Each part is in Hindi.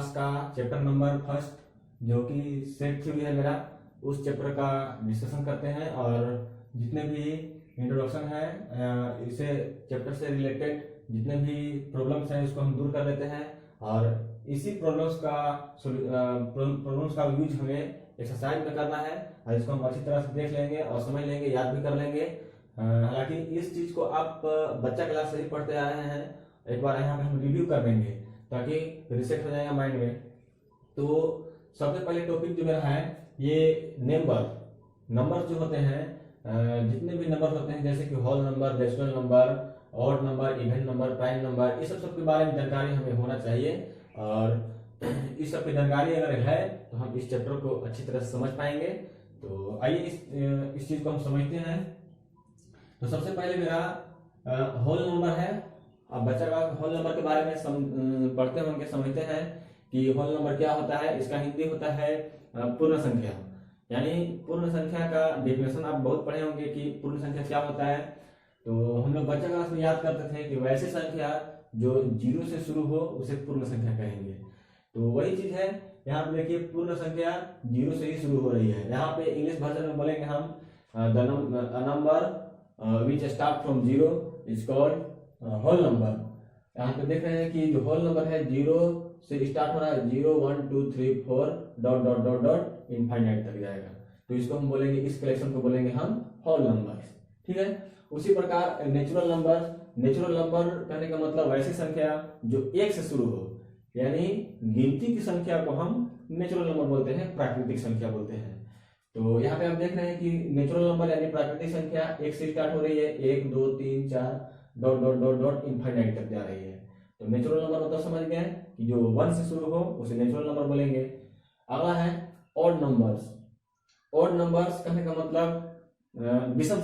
क्लास का चैप्टर नंबर फर्स्ट जो कि सेट थ्योरी है मेरा, उस चैप्टर का डिस्कशन करते हैं और जितने भी इंट्रोडक्शन है इसे चैप्टर से रिलेटेड जितने भी प्रॉब्लम्स हैं उसको हम दूर कर लेते हैं और इसी प्रॉब्लम्स का यूज हमें एक्सरसाइज में करना है और इसको हम अच्छी तरह से देख लेंगे और समझ लेंगे, याद भी कर लेंगे। हालांकि इस चीज को आप बच्चा क्लास से ही पढ़ते आ रहे हैं, एक बार यहाँ पे हम रिव्यू कर लेंगे ताकि रिसेट हो जाएगा माइंड में। तो सबसे पहले टॉपिक जो मेरा है ये नंबर जो होते हैं, जितने भी नंबर होते हैं जैसे कि whole number, rational number, odd number, even number, prime number, इस सब के बारे में जानकारी हमें होना चाहिए और इस सब की जानकारी अगर है तो हम इस चैप्टर को अच्छी तरह से समझ पाएंगे। तो आइए इस चीज को हम समझते हैं। तो सबसे पहले मेरा होल नंबर है। अब बच्चा का होल नंबर के बारे में पढ़ते होंगे, समझते हैं कि होल नंबर क्या होता है। इसका हिंदी होता है पूर्ण संख्या, यानी पूर्ण संख्या का डेफिनेशन आप बहुत पढ़े होंगे कि पूर्ण संख्या क्या होता है। तो हम लोग बच्चा क्लास में याद करते थे कि वैसे संख्या जो जीरो से शुरू हो उसे पूर्ण संख्या कहेंगे। तो वही चीज है यहाँ पे देखिए, पूर्ण संख्या जीरो से ही शुरू हो रही है। यहाँ पे इंग्लिश वर्जन में बोलेंगे हम number which start from zero is called whole number. यहाँ पे देख रहे हैं कि जो होल नंबर है जीरो से स्टार्ट हो रहा है, 0 1 2 3 4 dot dot dot dot infinite तक जाएगा। तो इसको हम बोलेंगे, इस कलेक्शन को बोलेंगे हम होल नंबर। ठीक है। उसी प्रकार नेचुरल नंबर कहने का मतलब वैसी संख्या जो एक से शुरू हो, यानी गिनती की संख्या को हम नेचुरल नंबर बोलते हैं, प्राकृतिक संख्या बोलते हैं। तो यहाँ पे आप देख रहे हैं कि नेचुरल नंबर यानी प्राकृतिक संख्या एक से स्टार्ट हो रही है, 1 2 3 4 dot dot dot dot infinite तक जा रही है। तो नेचुरल नंबर मतलब समझ गए कि जो 1 से शुरू हो उसे नेचुरल नंबर बोलेंगे। अगला है ऑड नंबर्स कहने का मतलब विषम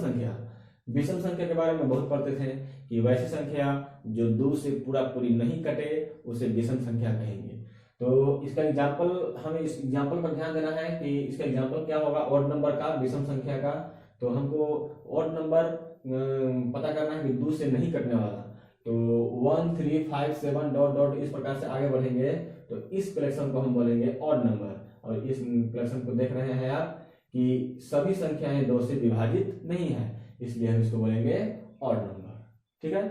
संख्या के बारे में बहुत पढ़ते थे कि वैसी संख्या जो 2 से पूरा पूरी नहीं कटे उसे विषम संख्या कहेंगे। तो इसका एग्जाम्पल, हमें इस एग्जाम्पल पर ध्यान देना है कि इसका एग्जाम्पल क्या होगा ऑड नंबर का, विषम संख्या का। तो हमको ऑड नंबर पता करना है कि 2 से नहीं कटने वाला। तो 1 3 5 7 डॉट डॉट इस प्रकार से आगे बढ़ेंगे तो इस कलेक्शन को हम बोलेंगे ऑड नंबर। और इस कलेक्शन को देख रहे हैं आप कि सभी संख्याएं 2 से विभाजित नहीं है, इसलिए हम इसको बोलेंगे ऑड नंबर। ठीक है।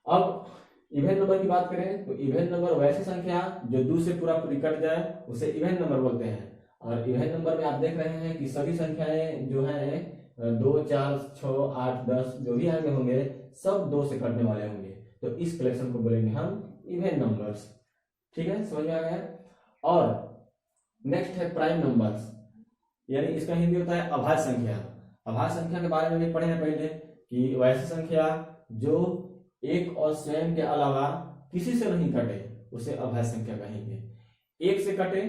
अब इवन नंबर की बात करें तो इवन नंबर वैसी संख्या जो 2 से पूरा पूरी कट जाए उसे इवन नंबर बोलते हैं। और इवन नंबर में आप देख रहे हैं कि सभी संख्याएं जो हैं 2 4 6 8 10 जो भी आगे होंगे सब 2 से कटने वाले होंगे। तो इस कलेक्शन को बोलेंगे हम इवन नंबर्स। ठीक है, समझ में आ गया। और नेक्स्ट है प्राइम नंबर्स, यानी इसका हिंदी होता है अभाज्य संख्या के बारे में भी पढ़े हैं पहले कि वैसी संख्या जो एक और स्वयं के अलावा किसी से नहीं कटे उसे अभाज्य संख्या कहेंगे। एक से कटे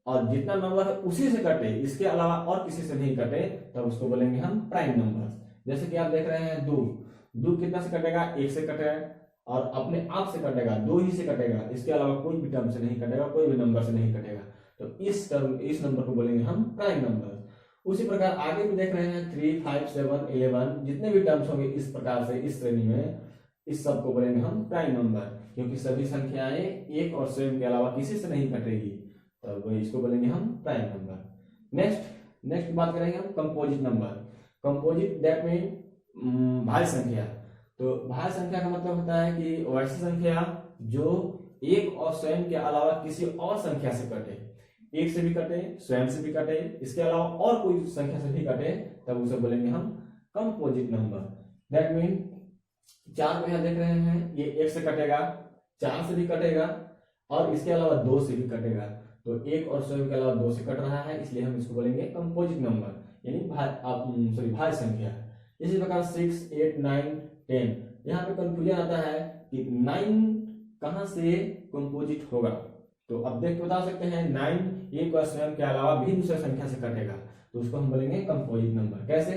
और जितना नंबर है उसी से कटे, इसके अलावा और किसी से नहीं कटे, तब उसको बोलेंगे हम प्राइम नंबर। जैसे कि आप देख रहे हैं दो कितना से कटेगा, एक से कटेगा और अपने आप से कटेगा, 2 ही से कटेगा, इसके अलावा कोई भी टर्म से नहीं कटेगा, कोई भी नंबर से नहीं कटेगा। तो इस नंबर को बोलेंगे हम प्राइम नंबर। उसी प्रकार आगे भी देख रहे हैं 3 5 7 11 जितने भी टर्म्स होंगे इस प्रकार से इस श्रेणी में, इस सब को बोलेंगे हम प्राइम नंबर, क्योंकि सभी संख्याएं एक और स्वयं के अलावा किसी से नहीं कटेगी, तब इसको बोलेंगे हम प्राइम नंबर। नेक्स्ट बात करेंगे हम कंपोजिट नंबर। दैट मीन भाज्य संख्या। तो भाज्य संख्या का मतलब होता है कि वैसी संख्या जो एक और स्वयं के अलावा किसी और संख्या से कटे, एक से भी कटे, स्वयं से भी कटे, इसके अलावा और कोई संख्या से भी कटे, तब उसे बोलेंगे हम कंपोजिट नंबर। दैट मीन 4 को यहाँ देख रहे हैं, ये 1 से कटेगा, 4 से भी कटेगा और इसके अलावा 2 से भी कटेगा। तो एक और स्वयं के अलावा 2 से कट रहा है, इसलिए हम इसको बोलेंगे कंपोजिट नंबर, यानी भाज्य संख्या। इसी प्रकार 6 8 9 10, यहाँ पे कंफ्यूजन आता है कि 9 कहाँ से कंपोजिट होगा। तो अब देख के बता सकते हैं 9 एक और स्वयं के अलावा भी दूसरे संख्या से कटेगा, तो उसको हम बोलेंगे कंपोजिट नंबर। कैसे?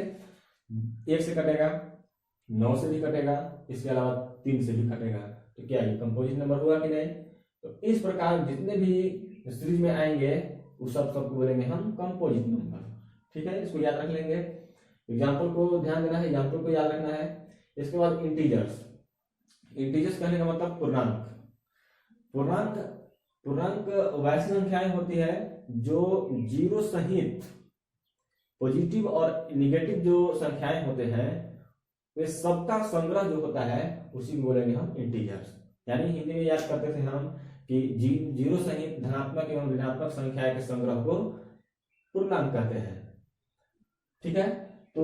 1 से कटेगा, 9 से भी कटेगा, इसके अलावा 3 से भी कटेगा, तो क्या ये कंपोजिट नंबर हुआ कि नहीं? तो इस प्रकार जितने भी सीरीज में आएंगे उस सबको बोलेंगे हम कंपोजिट नंबर। ठीक है, इसको याद रख लेंगे, एग्जाम्पल को ध्यान देना है, एग्जाम्पल को याद रखना है। इसके बाद इंटीजर्स कहने का मतलब पूर्णांक पूर्णांक वैसी संख्याएं होती है जो जीरो सहित पॉजिटिव और निगेटिव जो संख्याएं होते हैं वे सबका संग्रह जो होता है उसी को बोलेंगे हम इंटीजर्स। यानी हिंदी में याद करते थे हम कि जीरो सहित धनात्मक एवं ऋणात्मक संख्या के संग्रह को पूर्णांक कहते हैं। ठीक है, तो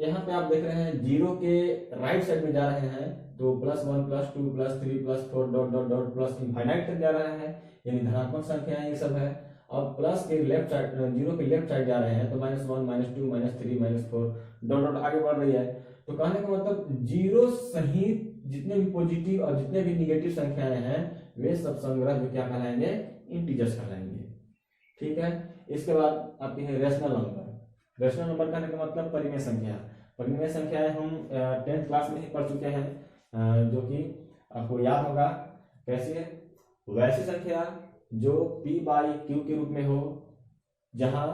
यहाँ पे आप देख रहे हैं जीरो के राइट साइड में जा रहे हैं तो +1 +2 +3 +4 dot dot dot plus infinite तक जा रहा है, यानी धनात्मक संख्या ये सब है। अब प्लस के लेफ्ट साइड, जीरो के लेफ्ट साइड जा रहे हैं तो -1 -2 -3 -4 डॉट डॉट आगे बढ़ रही है। तो कहने का मतलब जीरो सहित जितने भी पॉजिटिव और जितने भी निगेटिव संख्याएं हैं वे सब संग्रह जो क्या कहलाएंगे, इंटीजर्स कहलाएंगे। ठीक है, इसके बाद आती है रेशनल नंबर। रेशनल नंबर कहने का मतलब परिमेय संख्या। परिमेय संख्याएं हम 10th क्लास में ही पढ़ चुके हैं, जो कि आपको याद होगा कैसे, वैसी संख्या जो p/q के रूप में हो, जहां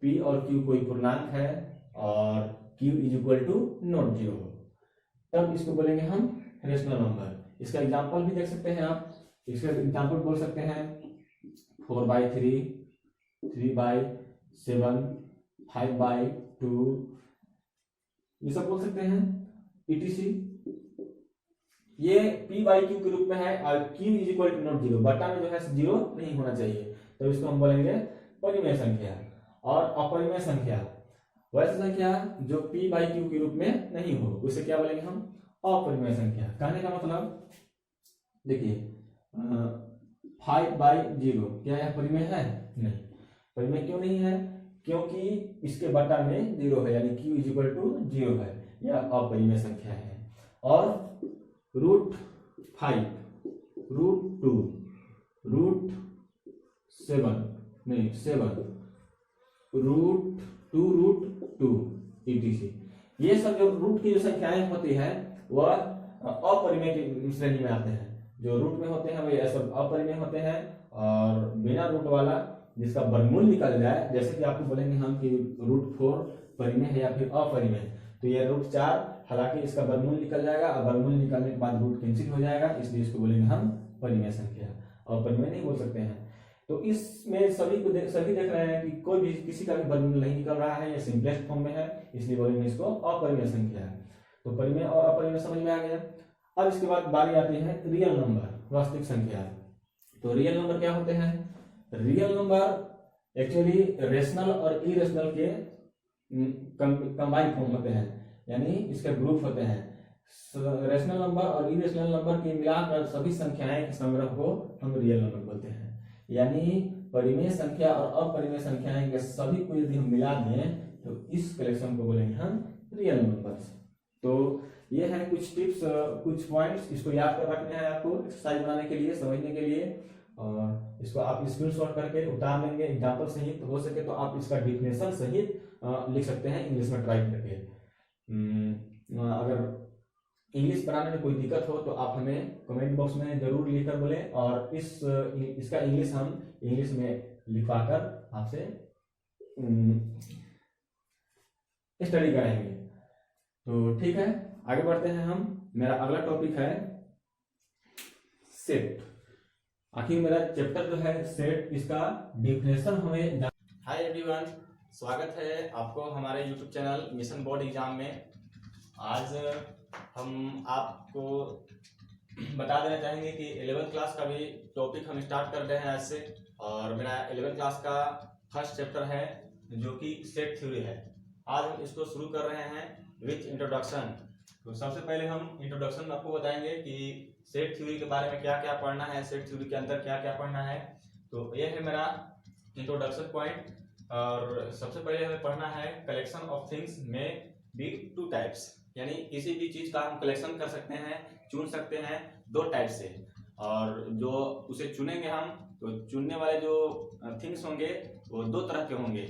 p और q कोई पूर्णांक है और q = ≠0 हो, तब इसको बोलेंगे हम रेशनल नंबर। इसका एग्जांपल भी देख सकते हैं आप। इसका एग्जांपल बोल सकते हैं 4/3, 3/7, 5/2, ये सब बोल सकते हैं etc। ये p/q के रूप में है और q =0, बटा में जो है 0 नहीं होना चाहिए, तो इसको हम बोलेंगे परिमेय संख्या। और अपरिमेय संख्या वैसी संख्या जो p/q के रूप में नहीं हो, उसे क्या बोलेंगे हम, अपरिमेय संख्या। कहने का मतलब देखिए 5/0 क्या यह परिमेय है? नहीं। परिमेय क्यों नहीं है? क्योंकि इसके बटा में 0 है, यानी q = 0 है, यह अपरिमेय संख्या है। और √5, √2, √7 नहीं 7, √2 etc। ये सब जो रूट की जो संख्याएं होती है वह अपरिमेय की श्रेणी में आते हैं। जो रूट में होते हैं वे सब अपरिमेय होते हैं, और बिना रूट वाला जिसका वर्गमूल निकल जाए, जैसे कि आपको बोलेंगे हम कि √4 परिमेय है या फिर अपरिमेय, तो ये √4 हालांकि इसका वर्गमूल निकल जाएगा और वर्गमूल निकलने के बाद रूट कैंसिल हो जाएगा, इसलिए इसको बोलेंगे हम परिमेय संख्या, और परिमेय नहीं बोल सकते हैं। तो इसमें सभी देख रहे हैं कि कोई भी किसी का भी वर्गमूल नहीं निकल रहा है, ये सिंपलेस्ट फॉर्म में है, इसलिए बोलेंगे इसको अपरिमेय संख्या है। तो परिमेय और अपरिमेय समझ में आ गया। अब इसके बाद बारी आती है रियल नंबर, वास्तविक संख्या। तो रियल नंबर क्या होते हैं? रियल नंबर एक्चुअली रेशनल और इरेशनल के कंबाइंड फॉर्म होते हैं, यानी इसके ग्रुप होते हैं। रेशनल नंबर और इरेशनल नंबर के मिलाकर सभी संख्याएं के संग्रह को हम रियल नंबर बोलते हैं। यानी परिमेय संख्या और अपरिमेय संख्याएं के सभी को यदि हम मिला दें तो इस कलेक्शन को बोलेंगे हम रियल नंबर्स। तो ये है कुछ टिप्स, कुछ पॉइंट्स, इसको याद कर रखने हैं आपको एक्सरसाइज बनाने के लिए, समझने के लिए, और इसको आप स्क्रीनशॉट करके उतार लेंगे एग्जाम्पल सहित। हो सके तो आप इसका डिफिनेशन सहित लिख सकते हैं इंग्लिश में ट्राई करके। अगर इंग्लिश बनाने में कोई दिक्कत हो तो आप हमें कमेंट बॉक्स में जरूर लिखकर बोले, और इसका इंग्लिश हम इंग्लिश में लिखवाकर आपसे स्टडी कराएंगे। तो ठीक है, आगे बढ़ते हैं हम। मेरा अगला टॉपिक है सेट। आखिर मेरा चैप्टर जो है सेट, इसका डिफिनेशन हमें। हाय एवरीवन, स्वागत है आपको हमारे YouTube channel mission board exam में। आज हम आपको बता देना चाहेंगे कि 11th क्लास का भी टॉपिक हम स्टार्ट कर रहे हैं आज से, और मेरा 11th क्लास का फर्स्ट चैप्टर है जो कि सेट थ्योरी है। आज हम इसको शुरू कर रहे हैं विथ इंट्रोडक्शन। तो सबसे पहले हम इंट्रोडक्शन में आपको बताएंगे कि सेट थ्योरी के बारे में क्या क्या पढ़ना है, सेट थ्योरी के अंदर क्या क्या पढ़ना है। तो ये है मेरा इंट्रोडक्शन पॉइंट। और सबसे पहले हमें पढ़ना है कलेक्शन ऑफ थिंग्स में बी 2 टाइप्स, यानी किसी भी चीज का हम कलेक्शन कर सकते हैं, चुन सकते हैं 2 टाइप से। और जो उसे चुनेंगे हम, तो चुनने वाले जो थिंग्स होंगे वो 2 तरह के होंगे।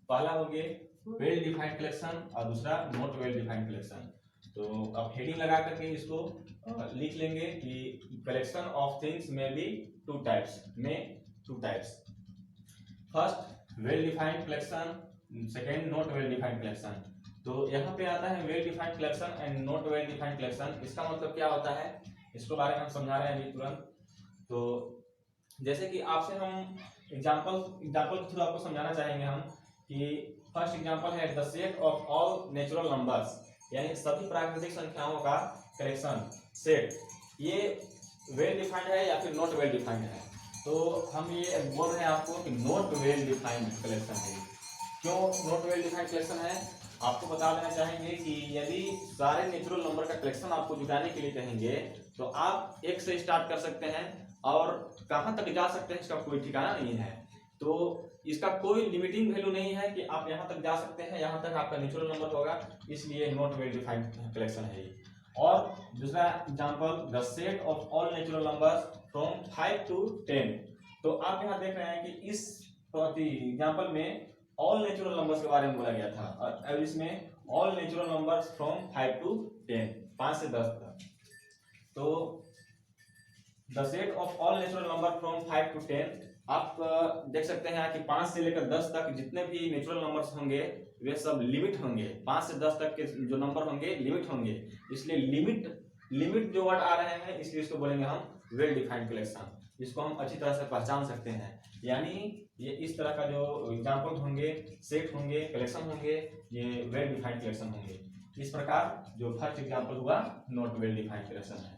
पहला होंगे वेल डिफाइंड कलेक्शन और दूसरा नॉट वेल डिफाइंड कलेक्शन। तो अब हेडिंग लगा करके इसको लिख लेंगे कि कलेक्शन ऑफ थिंग्स में be 2 types. First well defined collection, second not well defined collection. तो यहाँ पे आता है well defined collection and not well defined collection. इसका मतलब क्या होता है, इसके बारे में हम समझा रहे हैं अभी तुरंत। तो जैसे कि आपसे हम एग्जाम्पल के थ्रू आपको समझाना चाहेंगे हम कि फर्स्ट एग्जाम्पल है the set of all natural numbers, यानी सभी प्राकृतिक संख्याओं का कलेक्शन सेट। ये वेल डिफाइंड है या फिर नॉट वेल डिफाइंड है? तो हम ये बोल रहे हैं आपको कि नॉट वेल डिफाइंड कलेक्शन है। क्यों नॉट वेल डिफाइंड कलेक्शन है? आपको बता देना चाहेंगे कि यदि सारे नेचुरल नंबर का कलेक्शन आपको जुटाने के लिए कहेंगे तो आप एक से स्टार्ट कर सकते हैं और कहाँ तक जा सकते हैं इसका कोई ठिकाना नहीं है। तो इसका कोई लिमिटिंग वैल्यू नहीं है कि आप यहाँ तक जा सकते हैं, यहाँ तक आपका नेचुरल नंबर होगा, इसलिए नॉट वेल डिफाइंड कलेक्शन है ये। और दूसरा example the set of all natural numbers from 5 to 10। तो आप यहाँ देख रहे हैं कि इस एग्जांपल में ऑल नेचुरल नंबर्स के बारे में बोला गया था और अब इसमें all natural numbers from 5 to 10, 5 से 10 तक। तो the set of all natural number from 5 to 10, आप देख सकते हैं कि 5 से लेकर 10 तक जितने भी नेचुरल नंबर्स होंगे वे सब लिमिट होंगे। 5 से 10 तक के जो नंबर होंगे लिमिट होंगे, इसलिए लिमिट जो वर्ड आ रहे हैं इसलिए इसको बोलेंगे हम वेल डिफाइंड कलेक्शन। इसको हम अच्छी तरह से पहचान सकते हैं, यानी ये इस तरह का जो एग्जाम्पल होंगे, सेट होंगे, कलेक्शन होंगे, ये वेल डिफाइंड कलेक्शन होंगे। इस प्रकार जो फर्स्ट एग्जाम्पल हुआ नॉट वेल डिफाइंड कलेक्शन है।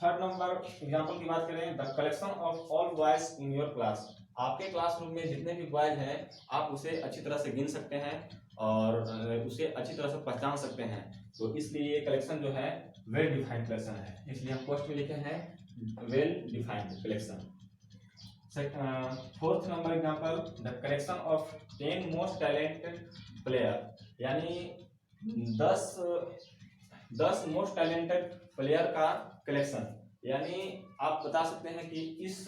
थर्ड नंबर एग्जाम्पल की बात करें the collection of all boys in your class. आपके क्लासरूम में जितने भी बॉयज हैं आप उसे अच्छी तरह से गिन सकते हैं और उसे अच्छी तरह से पहचान सकते हैं, तो इसलिए ये कलेक्शन जो है वेल डिफाइंड कलेक्शन है, इसलिए हम पोस्ट में लिखे हैं well defined collection. Fourth number example the collection of 10 most talented player, यानी 10 मोस्ट टैलेंटेड प्लेयर का कलेक्शन। यानी आप बता सकते हैं कि इस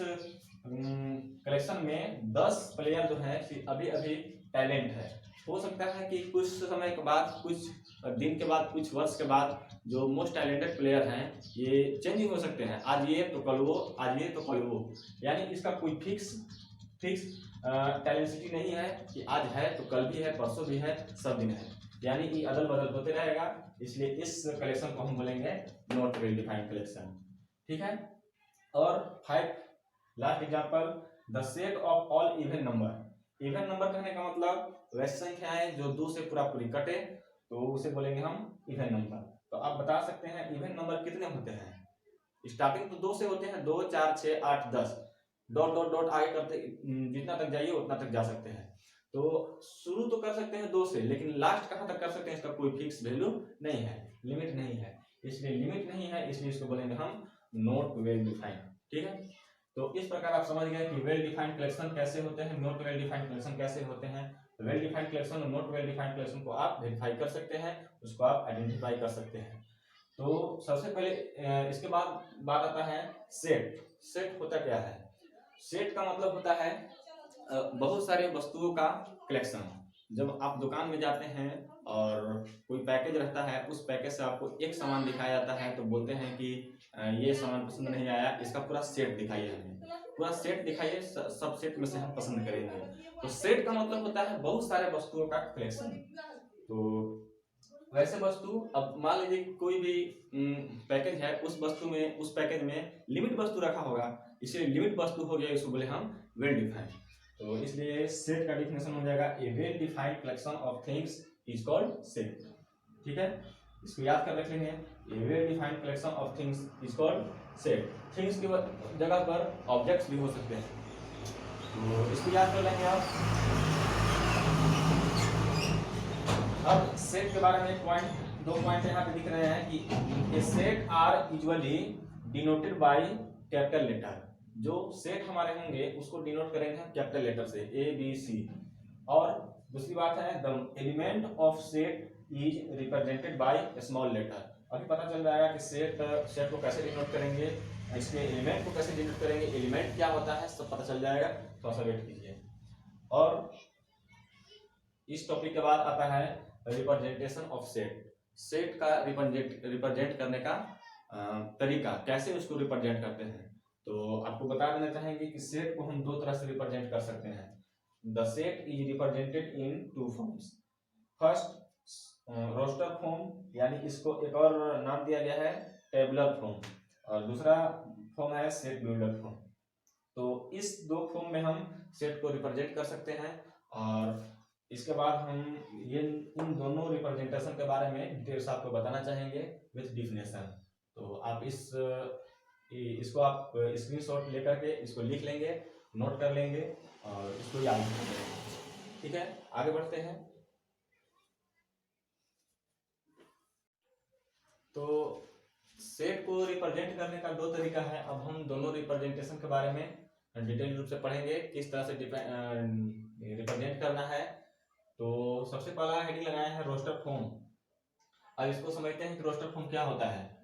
कलेक्शन में 10 प्लेयर जो है अभी अभी टैलेंट है। हो सकता है कि कुछ समय के बाद, कुछ दिन के बाद, कुछ वर्ष के बाद जो मोस्ट टैलेंटेड प्लेयर हैं ये चेंजिंग हो सकते हैं, आज ये तो कल वो, आज ये तो कल वो, यानी इसका कोई फिक्स टैलेंसिटी नहीं है कि आज है तो कल भी है, परसों भी है, सब दिन है, यानी ये अदल बदल होते रहेगा, इसलिए इस कलेक्शन को हम बोलेंगे नॉट वेल डिफाइंड कलेक्शन। ठीक है। और 5 last example the set of all even number. Even number कहने का मतलब वैसी संख्याएं जो 2 से पूरा पूरी कटे तो उसे बोलेंगे हम इवन नंबर। तो आप बता सकते हैं इवन नंबर कितने होते हैं? स्टार्टिंग तो 2 से होते हैं, 2 4 6 8 10 डॉट डॉट डॉट आगे करते जितना तक जाइए उतना तक जा सकते हैं। तो शुरू तो कर सकते हैं 2 से, लेकिन लास्ट कहाँ तक कर सकते हैं इसका कोई फिक्स वैल्यू नहीं है, लिमिट नहीं है, इसलिए लिमिट नहीं है, इसलिए इसको बोलेंगे हम नॉट वेल डिफाइंड। ठीक है। तो इस प्रकार आप समझ गए कि वेल डिफाइंड कलेक्शन कैसे होते हैं, नॉट वेल डिफाइंड कलेक्शन कैसे होते हैं। वेल डिफाइंड कलेक्शन और नॉट वेल डिफाइंड कलेक्शन को आप वेरीफाई कर सकते हैं, उसको आप आइडेंटिफाई कर सकते हैं। तो सबसे पहले इसके बाद बात आता है सेट। सेट होता क्या है? सेट का मतलब होता है बहुत सारे वस्तुओं का कलेक्शन। जब आप दुकान में जाते हैं और कोई पैकेज रहता है, उस पैकेज से आपको एक सामान दिखाया जाता है तो बोलते हैं कि ये सामान पसंद नहीं आया, इसका पूरा सेट दिखाइए, हमें पूरा सेट दिखाइए, सब सेट में से हम पसंद करेंगे। तो सेट का मतलब होता है बहुत सारे वस्तुओं का कलेक्शन। तो वैसे वस्तु, अब मान लीजिए कोई भी पैकेज है, उस पैकेज में लिमिट वस्तु रखा होगा, इसलिए लिमिट वस्तु हो गया, इसको बोले हम वेल डिफाइंड। तो इसलिए सेट का डिफिनेशन हो जाएगा a well defined collection of things is called set. ठीक है, इसको याद कर रख लेंगे, a well defined collection of things is called set. Things की जगह पर ऑब्जेक्ट्स भी हो सकते हैं, तो इसको याद कर लेंगे आप। अब सेट के बारे में दो पॉइंट यहाँ पे दिख रहे हैं कि a set are usually denoted by capital letter. जो सेट हमारे होंगे उसको डिनोट करेंगे हम कैपिटल लेटर से ABC। और दूसरी बात है the element of set is represented by small letter. अभी पता चल जाएगा कि सेट को कैसे डिनोट करेंगे, इसके एलिमेंट को कैसे डिनोट करेंगे, एलिमेंट क्या होता है सब पता चल जाएगा, थोड़ा सा वेट कीजिए। और इस टॉपिक के बाद आता है रिप्रेजेंटेशन ऑफ सेट। सेट का रिप्रेजेंट करने का तरीका, कैसे उसको रिप्रेजेंट करते हैं। तो आपको बता देना चाहेंगे कि सेट को हम 2 तरह से रिप्रेजेंट कर सकते हैं। The set is represented in 2 forms. First roster form, यानी इसको एक और नाम दिया गया है टेबुलर फॉर्म, और दूसरा फॉर्म है सेट बिल्डर फॉर्म। तो इस दो फॉर्म में हम सेट को रिप्रेजेंट कर सकते हैं। और इसके बाद हम ये इन दोनों रिप्रेजेंटेशन के बारे में डिटेल्स आपको बताना चाहेंगे विथ डिफिनेशन। तो आप इसको आप स्क्रीनशॉट लेकर के इसको लिख लेंगे, नोट कर लेंगे और इसको याद कर लेंगे। ठीक है, आगे बढ़ते हैं। तो सेट को रिप्रेजेंट करने का दो तरीका है। अब हम दोनों रिप्रेजेंटेशन के बारे में डिटेल रूप से पढ़ेंगे, किस तरह से रिप्रेजेंट करना है। तो सबसे पहला हेडिंग लगाया है रोस्टर फॉर्म। अब इसको समझते हैं कि रोस्टर फॉर्म क्या होता है।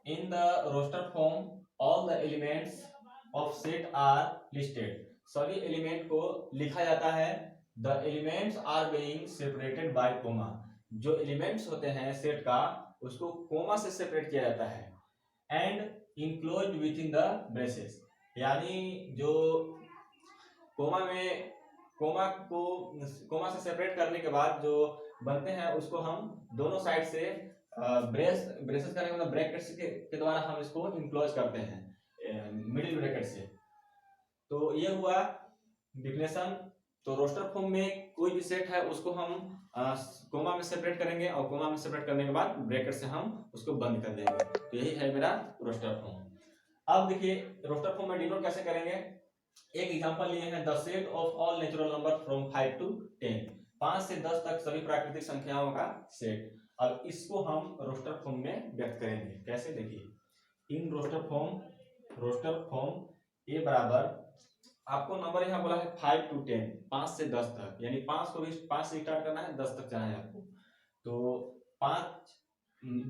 In the roster form all the elements of set are listed. सभी एलिमेंट को लिखा जाता है। The elements are being separated by comma. जो एलिमेंट्स होते हैं सेट का उसको कोमा से सेपरेट किया जाता है। And enclosed with in the braces, यानी जो कोमा से सेपरेट करने के बाद जो बनते हैं उसको हम दोनों साइड से ब्रेसेस करने के मतलब ब्रैकेट्स के द्वारा हम इसको इनक्लोज करते हैं मिडिल ब्रैकेट से। तो ये हुआ डिफिनेशन। तो रोस्टर फॉर्म में कोई भी सेट है उसको हम कोमा में सेपरेट करेंगे और कोमा में सेपरेट करने के बाद ब्रैकेट से हम उसको बंद कर देंगे। तो यही है मेरा रोस्टर फॉर्म। अब देखिए रोस्टर फॉर्म में डिनोट कैसे करेंगे। एक एग्जांपल लिए हैं, the set of all natural number from 5 to 10। 5 से 10 तक सभी प्राकृतिक संख्याओं का सेट। अब इसको हम रोस्टर फॉर्म में व्यक्त करेंगे। कैसे, देखिए इन रोस्टर फॉर्म ए बराबर, आपको नंबर यहाँ बोला है 5 to 10, 5 से 10 तक, यानी 5 को भी 5 से स्टार्ट करना है, 10 तक जाना है आपको। तो 5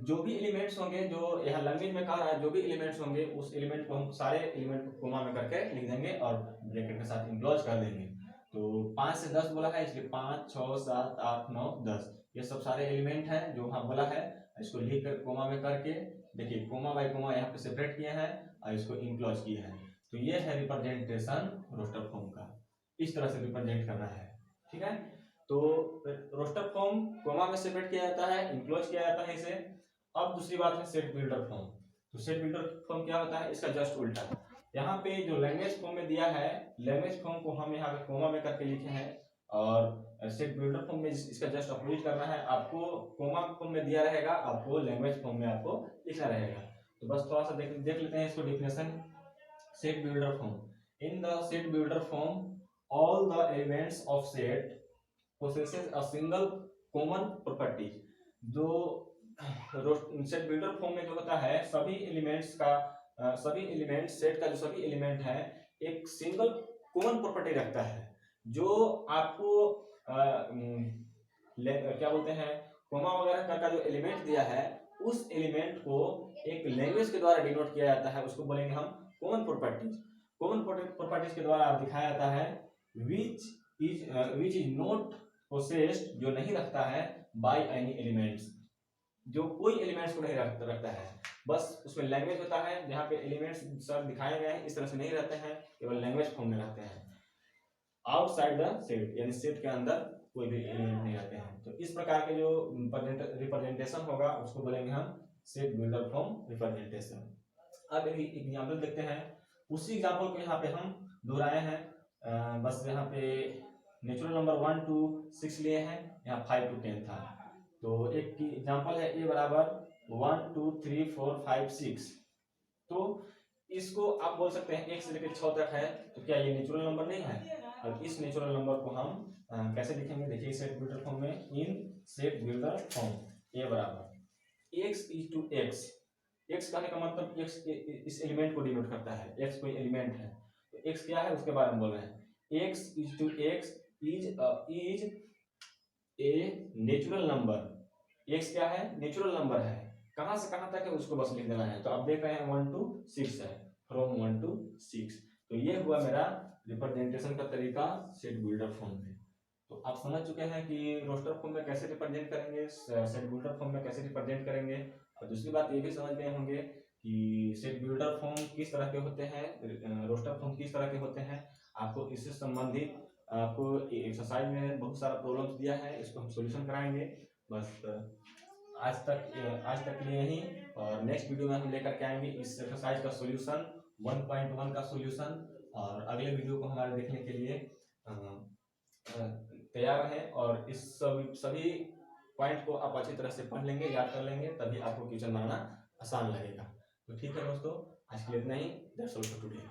जो भी एलिमेंट्स होंगे, जो यहाँ लैंग्वेज में कहा है, जो भी एलिमेंट्स होंगे उस एलिमेंट को हम सारे एलिमेंट को कोमा में करके लिख देंगे और ब्रैकेट के साथ इनक्लोज कर देंगे। तो 5 से 10 बोला है, इसलिए 5, 6, 7, 8, 9, 10 ये सब सारे एलिमेंट हैं जो हम बोला है। इसको लिख कर कोमा में करके देखिए कोमा बाय कोमा यहाँ पे सेपरेट किए हैं और इसको इनक्लोज किए हैं। तो ये है रिप्रेजेंटेशन रोस्टर फॉर्म का। इस तरह से रिप्रेजेंट करना है। ठीक है, तो रोस्टर फॉर्म कोमा में सेपरेट किया जाता है, इनक्लोज किया जाता है इसे। अब दूसरी बात है सेट बिल्डर फॉर्म। तो सेट बिल्डर फॉर्म क्या होता है, इसका जस्ट उल्टा। यहाँ पे जो लैंग्वेज फॉर्म में दिया है, लैंग्वेज फॉर्म को हम यहाँ पे कोमा में करके लिखे हैं और सेट बिल्डर फॉर्म में इसका जस्ट अपोजिट करना है। आपको कोमा फॉर्म में दिया रहेगा, आपको लैंग्वेज फॉर्म में आपको लिखना रहेगा। तो बस थोड़ा सा देख लेते हैं इसको definition. Set builder form, in the set builder form all the elements of set possesses a single common property। जो सेट बिल्डर फॉर्म में जो होता है, सभी एलिमेंट्स सेट का जो सभी एलिमेंट है एक सिंगल कॉमन प्रॉपर्टी रखता है। जो आपको क्या बोलते हैं, कोमा वगैरह का जो एलिमेंट दिया है उस एलिमेंट को एक लैंग्वेज के द्वारा डिनोट किया जाता है, उसको बोलेंगे हम कॉमन प्रॉपर्टीज। कॉमन प्रॉपर्टीज के द्वारा आप दिखाया जाता है which is not possessed, जो नहीं रखता है by any elements, जो कोई एलिमेंट्स को नहीं रखता है। बस उसमें लैंग्वेज होता है, जहाँ पे एलिमेंट्स सब दिखाए गए हैं इस तरह से नहीं रहते हैं, केवल लैंग्वेज फॉर्म में रहते हैं। आउटसाइड द सेट, यानी सेट के अंदर कोई भी एलिमेंट नहीं रहते हैं। तो इस प्रकार के जो रिप्रेजेंटेशन होगा उसको बोलेंगे हम सेट बिल्डर फॉर्म रिप्रेजेंटेशन। अब एक एग्जांपल देखते हैं। उसी एग्जांपल को यहाँ पे हम दोहराए हैं। बस यहाँ पे नेचुरल नंबर 1 to 6 लिए हैं, यहाँ 5 to 10 था। तो एक एग्जांपल है ए बराबर 1 2 3 4 5 6। तो इसको आप बोल सकते हैं 1 से लेकर 6 तक है, तो क्या ये नेचुरल नंबर नहीं है। और इस नेचुरल नंबर को हम कैसे लिखेंगे, देखिए सेट बिल्डर फॉर्म में। इन सेट बिल्डर फॉर्म ए बराबर x is to x। x कहने का मतलब x इस एलिमेंट को डिनोट करता है, x कोई एलिमेंट है। तो x क्या है उसके बारे में बोल रहे हैं। x is to x is a natural number. x क्या है, नेचुरल नंबर है। कहां से कहां तक है उसको बस लिख देना है। तो आप देख रहे हैं 1 to 6 है, फ्रॉम 1 to 6। तो ये हुआ मेरा रिप्रेजेंटेशन का तरीका सेट बिल्डर फॉर्म में। तो आप समझ चुके हैं कि रोस्टर फॉर्म में कैसे रिप्रेजेंट करेंगे, सेट बिल्डर फॉर्म में कैसे रिप्रेजेंट करेंगे। और दूसरी बात ये भी समझ गए होंगे कि सेट बिल्डर फॉर्म किस तरह के होते हैं, रोस्टर फॉर्म किस तरह के होते हैं। आपको इससे संबंधित आपको एक्सरसाइज में बहुत सारा प्रॉब्लम्स दिया है, इसको हम सॉल्यूशन कराएंगे। बस आज तक के लिए यही, और नेक्स्ट वीडियो में हम लेकर के आएंगे इस एक्सरसाइज का सॉल्यूशन 1.1 का सॉल्यूशन। और अगले वीडियो को हमारे देखने के लिए तैयार रहें और इस सभी पॉइंट को आप अच्छी तरह से पढ़ लेंगे, याद कर लेंगे, तभी आपको क्वेश्चन बनाना आसान लगेगा। तो ठीक है दोस्तों, आज के लिए इतना ही। That's all for today.